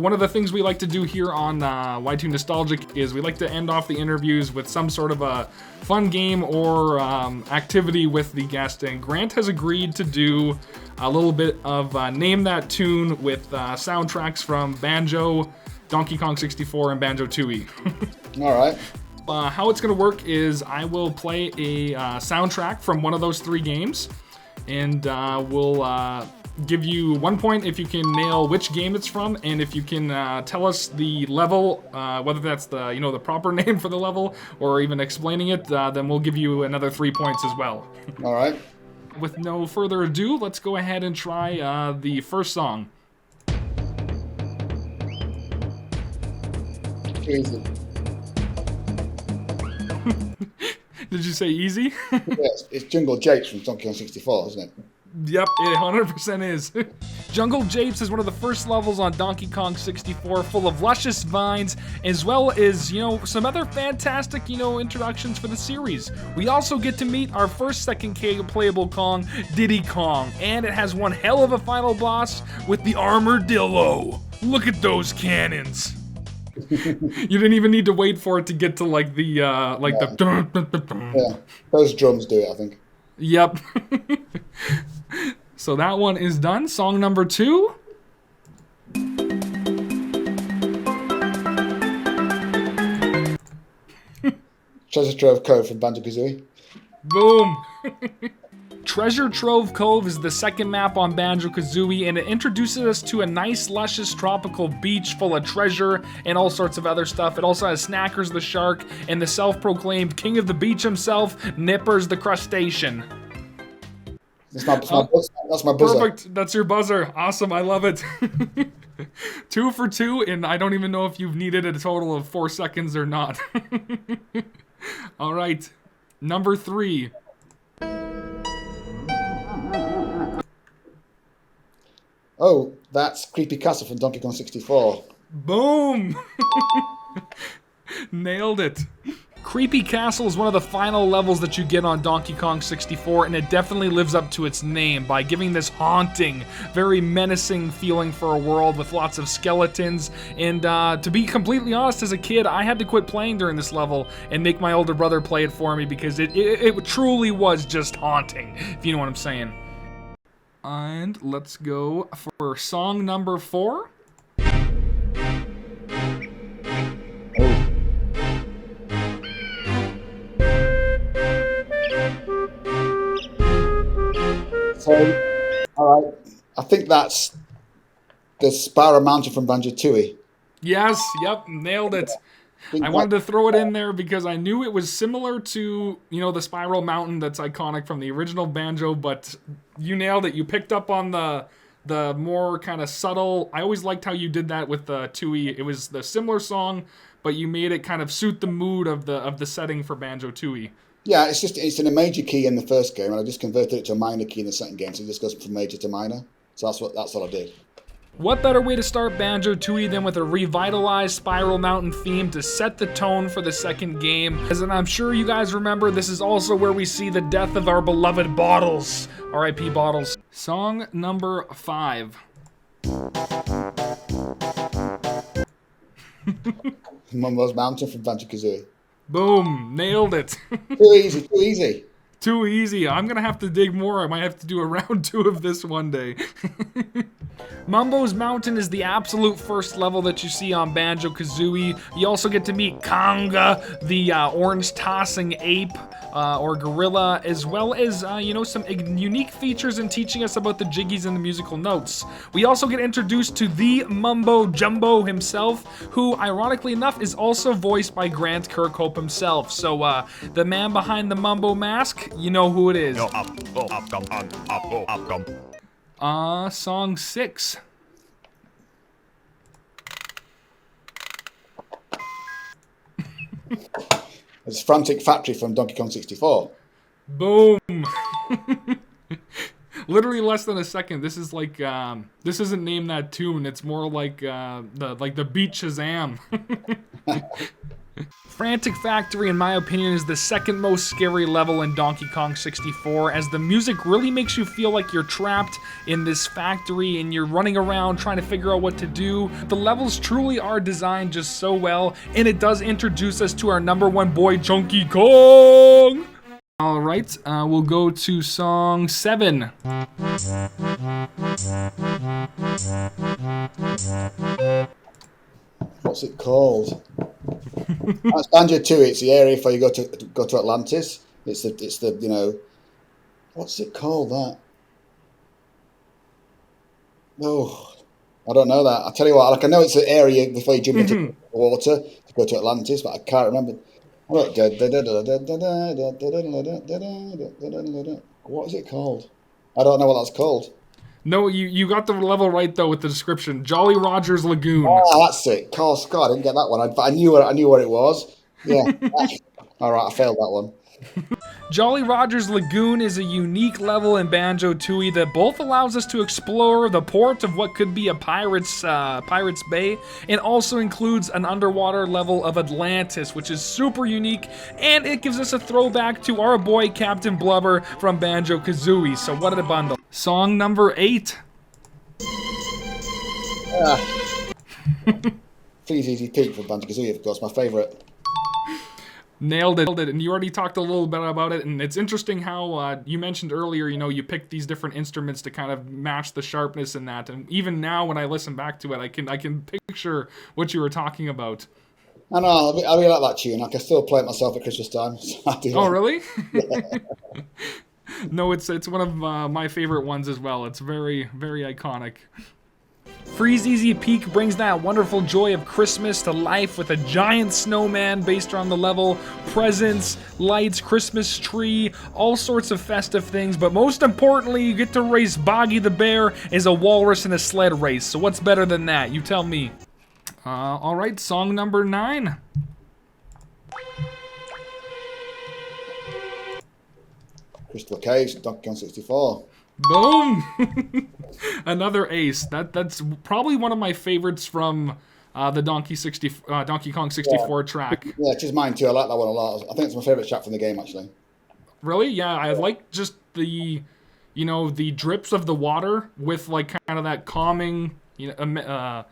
One of the things we like to do here on Y2KNostalgiK is we like to end off the interviews with some sort of a fun game or activity with the guest, and Grant has agreed to do a little bit of Name That Tune with soundtracks from Banjo, Donkey Kong 64, and Banjo-Tooie. All right. How it's going to work is I will play a soundtrack from one of those three games, and we'll give you 1 point if you can nail which game it's from, and if you can tell us the level, whether that's the the proper name for the level or even explaining it, then we'll give you another 3 points as well. All right. With no further ado, let's go ahead and try the first song. Easy. Did you say easy? Yes, it's Jungle Japes from Donkey Kong 64, isn't it? Yep, it 100% is. Jungle Japes is one of the first levels on Donkey Kong 64, full of luscious vines, as well as, some other fantastic, introductions for the series. We also get to meet our first second playable Kong, Diddy Kong, and it has one hell of a final boss with the Armadillo. Look at those cannons. You didn't even need to wait for it to get to the Yeah, those drums do it, I think. Yep. So that one is done. Song number 2. Treasure Trove Cove from Banjo-Kazooie. Boom. Treasure Trove Cove is the second map on Banjo-Kazooie, and it introduces us to a nice, luscious tropical beach full of treasure and all sorts of other stuff. It also has Snackers the shark and the self-proclaimed king of the beach himself, Nippers the crustacean. That's my buzzer. Perfect. That's your buzzer. Awesome. I love it. 2 for 2, and I don't even know if you've needed a total of 4 seconds or not. All right. Number 3. Oh, that's Creepy Castle from Donkey Kong 64. Boom! Nailed it. Creepy Castle is one of the final levels that you get on Donkey Kong 64, and it definitely lives up to its name by giving this haunting, very menacing feeling for a world with lots of skeletons. And to be completely honest, as a kid, I had to quit playing during this level and make my older brother play it for me because it truly was just haunting, if you know what I'm saying. And let's go for song number 4. So, all right, I think that's the Spiral Mountain from Banjo-Tooie. Yes, yep, nailed it. I wanted to throw it in there because I knew it was similar to, the Spiral Mountain that's iconic from the original Banjo, but you nailed it. You picked up on the more kind of subtle. I always liked how you did that with Tooie. It was the similar song, but you made it kind of suit the mood of the setting for Banjo-Tooie. Yeah, it's in a major key in the first game, and I just converted it to a minor key in the second game, so it just goes from major to minor. So that's what I did. What better way to start Banjo-Tooie than with a revitalized Spiral Mountain theme to set the tone for the second game? As I'm sure you guys remember, this is also where we see the death of our beloved Bottles. R.I.P. Bottles. Song number 5. MUMBO'S Mountain from Banjo-Kazooie. Boom, nailed it. Too easy, too easy. Too easy. I'm going to have to dig more. I might have to do a round 2 of this one day. MUMBO'S Mountain is the absolute first level that you see on Banjo-Kazooie. You also get to meet Conga, the orange-tossing ape or gorilla, as well as, some unique features in teaching us about the jiggies and the musical notes. We also get introduced to the Mumbo Jumbo himself, who, ironically enough, is also voiced by Grant Kirkhope himself. So, the man behind the Mumbo mask, you know who it is. Song 6. It's Frantic Factory from Donkey Kong 64. Boom. Literally less than a second. This is like this isn't Name That Tune. It's more like the Beat Shazam. Frantic Factory, in my opinion, is the second most scary level in Donkey Kong 64, as the music really makes you feel like you're trapped in this factory and you're running around trying to figure out what to do. The levels truly are designed just so well, and it does introduce us to our number one boy, Donkey Kong! Alright, we'll go to song 7. What's it called? That's Banjo-Tooie. It's the area before you go to Atlantis. It's the you know, what's it called? That. Oh, I don't know that. I tell you what, like I know it's an area before you jump into the water to go to Atlantis, but I can't remember. What is it called? I don't know what that's called. No, you got the level right though with the description. Jolly Roger's Lagoon. Oh, that's it. Of course, God, I didn't get that one. But I knew what it was. Yeah. All right, I failed that one. Jolly Roger's Lagoon is a unique level in Banjo-Tooie that both allows us to explore the port of what could be a pirate's bay, and also includes an underwater level of Atlantis, which is super unique, and it gives us a throwback to our boy Captain Blubber from Banjo-Kazooie. So what a bundle. Song number 8. FREEZEEZY Peak from Banjo-Kazooie, of course, my favourite. Nailed it, and you already talked a little bit about it, and it's interesting how you mentioned earlier, you know, you picked these different instruments to kind of match the sharpness in that, and even now when I listen back to it, I can picture what you were talking about. I know, I really like that tune. I can still play it myself at Christmas time. Oh, really? Yeah. No, it's one of my favorite ones as well. It's very, very iconic. FREEZEEZY Peak brings that wonderful joy of Christmas to life with a giant snowman based around the level, presents, lights, Christmas tree, all sorts of festive things, but most importantly, you get to race Boggy the Bear as a walrus in a sled race. So what's better than that? You tell me. Alright, song number 9. Crystal Caves, Donkey Kong 64. Boom! Another ace. That's probably one of my favorites from the Donkey Kong 64 track. Yeah, it's just mine too. I like that one a lot. I think it's my favorite track from the game, actually. Really? Yeah, I like just the, you know, the drips of the water with like kind of that calming, you know,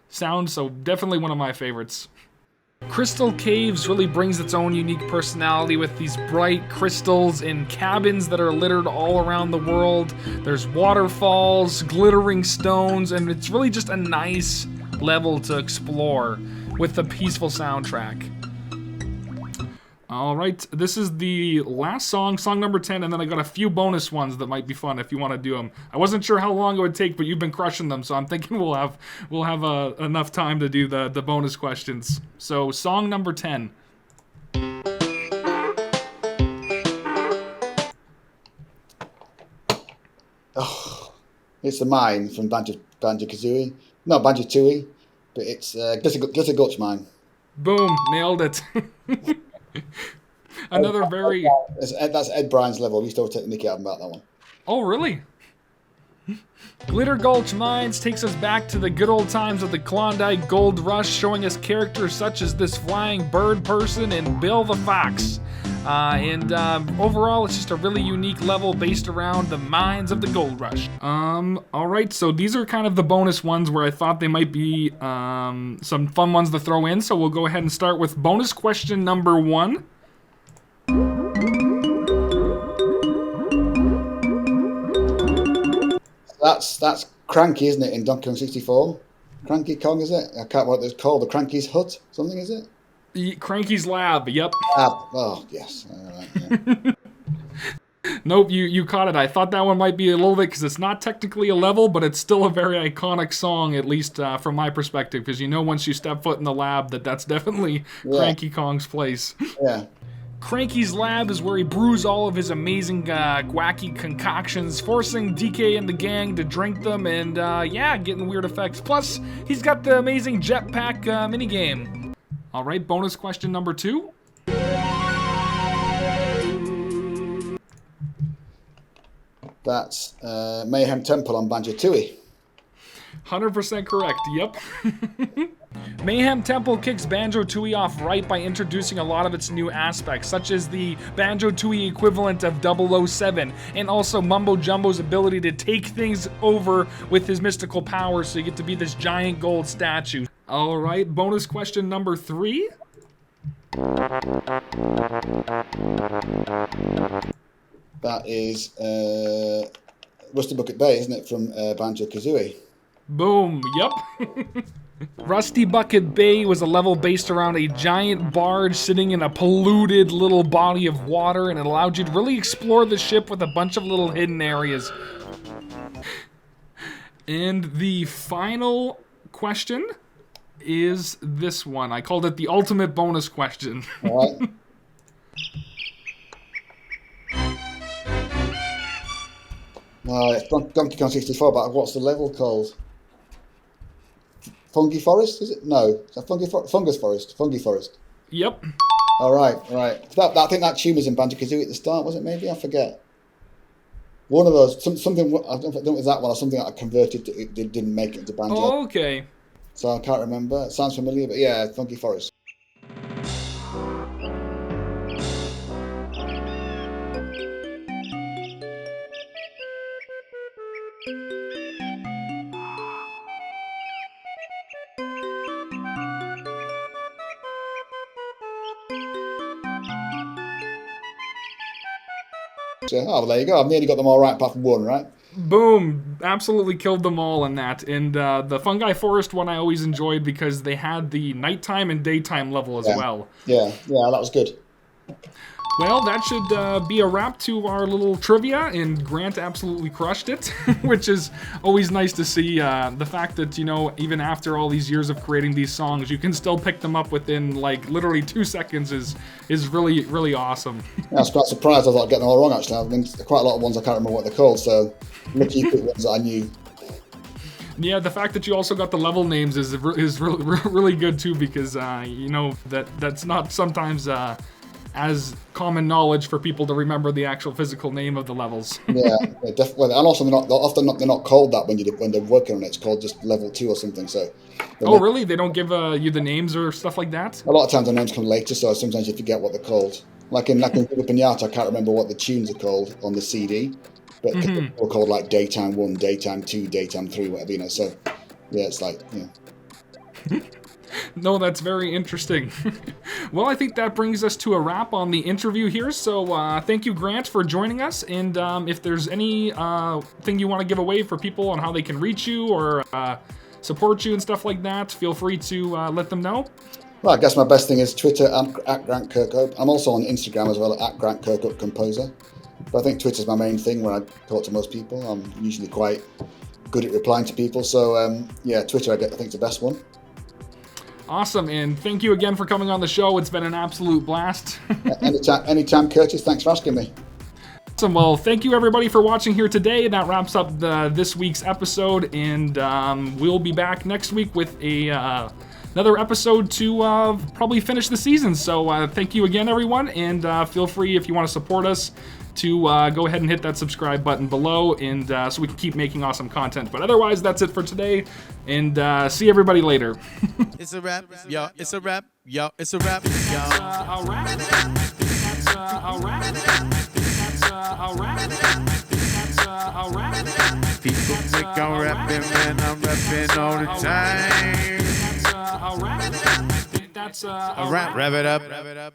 sound. So definitely one of my favorites. Crystal Caves really brings its own unique personality with these bright crystals in cabins that are littered all around the world. There's waterfalls, glittering stones, and it's really just a nice level to explore with the peaceful soundtrack. Alright, this is the last song, song number 10, and then I got a few bonus ones that might be fun if you want to do them. I wasn't sure how long it would take, but you've been crushing them, so I'm thinking we'll have enough time to do the bonus questions. So, song number 10. Oh, it's the mine from Banjo-Kazooie. No, Banjo-Tooie, but it's Glitter Gulch mine. Boom, nailed it. Another very... That's Ed Bryan's level. We used to take the mickey out about that one. Oh, really? Glitter Gulch Mines takes us back to the good old times of the Klondike Gold Rush, showing us characters such as this flying bird person and Bill the Fox. Overall, it's just a really unique level based around the mines of the Gold Rush. Alright, so these are kind of the bonus ones where I thought they might be some fun ones to throw in, so we'll go ahead and start with bonus question number 1. That's Cranky, isn't it, in Donkey Kong 64? Cranky Kong, is it? I can't remember what it's called. The Cranky's Hut? Something, is it? Cranky's Lab, yep. Oh, yes. All right, yeah. Nope, you caught it. I thought that one might be a little bit, because it's not technically a level, but it's still a very iconic song, at least from my perspective, because you know once you step foot in the lab that's definitely Cranky Kong's place. Yeah. Cranky's Lab is where he brews all of his amazing wacky concoctions, forcing DK and the gang to drink them, and getting weird effects. Plus, he's got the amazing jetpack minigame. Alright, bonus question number 2. That's Mayhem Temple on Banjo-Tooie. 100% correct, yep. Mayhem Temple kicks Banjo-Tooie off right by introducing a lot of its new aspects, such as the Banjo-Tooie equivalent of 007, and also Mumbo Jumbo's ability to take things over with his mystical powers, so you get to be this giant gold statue. All right, bonus question number 3. That is Rusty Bucket Bay, isn't it, from Banjo-Kazooie? Boom, yep. Rusty Bucket Bay was a level based around a giant barge sitting in a polluted little body of water, and it allowed you to really explore the ship with a bunch of little hidden areas. And the final question is this one. I called it the ultimate bonus question. All right. It's Donkey Kong 64, but what's the level called? Fungi Forest, is it? No, it's a Fungus Forest. Fungi Forest. Yep. All right, right. I think that tune was in Banjo-Kazooie at the start, was it? Maybe I forget. One of those, something. I don't know if it was that one or something that I converted. It didn't make it into Banjo. Oh, okay. So I can't remember. It sounds familiar, but yeah, Fungi Forest. So, oh, well, there you go. I've nearly got them all right, apart from one, right? Boom! Absolutely killed them all in that. And the Fungi Forest one I always enjoyed because they had the nighttime and daytime level as well. Yeah, that was good. Well, that should be a wrap to our little trivia, and Grant absolutely crushed it, which is always nice to see. The fact that, you know, even after all these years of creating these songs, you can still pick them up within, like, literally 2 seconds is really, really awesome. Yeah, I was quite surprised. I thought I'd get them all wrong, actually. I mean, quite a lot of ones I can't remember what they're called, so lucky you picked ones that I knew. Yeah, the fact that you also got the level names is really good, too, because, you know, that's not sometimes as common knowledge for people to remember the actual physical name of the levels. yeah, definitely. And also, they're not called that when they're working on it. It's called just level 2 or something. So. Oh, really? They don't give you the names or stuff like that? A lot of times the names come later, so sometimes you forget what they're called. Like in Pinata, I can't remember what the tunes are called on the CD, but they're called like Daytime 1, Daytime 2, Daytime 3, whatever, you know. So, yeah, it's like, yeah. No, that's very interesting. Well, I think that brings us to a wrap on the interview here. So thank you, Grant, for joining us. And if there's any thing you want to give away for people on how they can reach you or support you and stuff like that, feel free to let them know. Well, I guess my best thing is Twitter at Grant Kirkhope. I'm also on Instagram as well at Grant Kirkhope Composer. But I think Twitter's my main thing when I talk to most people. I'm usually quite good at replying to people. So yeah, Twitter I think is the best one. Awesome, and thank you again for coming on the show. It's been an absolute blast. Anytime, Curtis. Thanks for asking me. Awesome. Well, thank you everybody for watching here today. That wraps up this week's episode, and we'll be back next week with another episode to probably finish the season. So thank you again, everyone, and feel free if you want to support us to go ahead and hit that subscribe button below, and so we can keep making awesome content. But otherwise, that's it for today, and see everybody later. It's a wrap, yo. It's a wrap, yo. It's a wrap, yo. That's a wrap. That's a wrap. That's a wrap. That's a wrap. People think I'm rapping when I'm rapping all the time. That's a wrap. That's a wrap. Wrap it up.